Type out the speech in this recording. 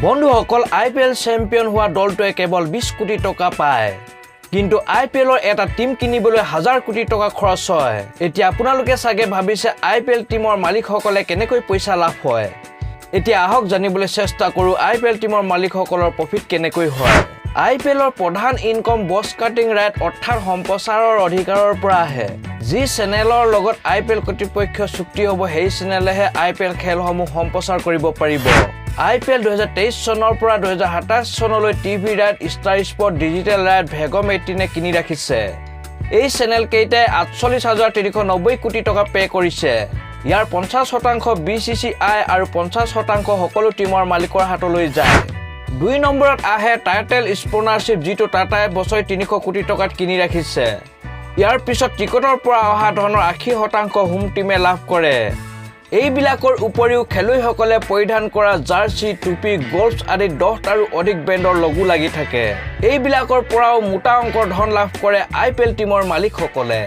বন্ধুসকল IPL champion হোৱা দলটোৱে কেৱল 20 কোটি টকা পায় কিন্তু IPLৰ এটা টিম কিনিবলৈ হাজাৰ কোটি টকা খৰচ হয় এতিয়া আপোনালোকে সাগে ভাবিছে IPL টিমৰ মালিকসকলে কেনেকৈ পইচা লাভ হয় এতিয়া আহক জানিবলৈ চেষ্টা কৰো IPL টিমৰ মালিকসকলৰ প্ৰফিট কেনেকৈ হয় IPLৰ প্ৰধান ইনকাম বস কাটিং ৰাইট অৰ্থাৎ সম্প্ৰচাৰৰ অধিকাৰৰ পৰা আহে যি চেনেলৰ লগত IPL কৰ্তৃপক্ষ চুক্তি হ'ব সেই চেনেলেহে IPL খেলসমূহ সম্প্ৰচাৰ কৰিব পাৰিব IPL 2023 চনৰ পৰা 2027 চনলৈ TV right star sport digital right Viacom 18 কিনি ৰাখিছে এই চেনেল কেইটাই 48390 কোটি টকা পে কৰিছে ইয়াৰ 50% BCCI আৰু 50% সকলো টিমৰ মালিকৰ হাতলৈ যায় 2 নম্বৰত আহে টাইটেল স্পন্সৰশ্বিপ যিটো টাটাই বছৰি 300 কোটি টকাত কিনি ৰাখিছে ইয়াৰ পিছত টিকটৰ পৰা অহা ধনৰ 80% হোম টিমে লাভ কৰে এইবিলাকৰ উপৰিও খেলুৱৈসকলে পৰিধান কৰা জাৰ্সি টুপি গল্ফ আদি 10 আৰু অধিক ব্ৰেণ্ডৰ লগো লাগি থাকে এইবিলাকৰ পৰাও মোটা অংকৰ ধন লাভ কৰে IPL টিমৰ মালিকসকলে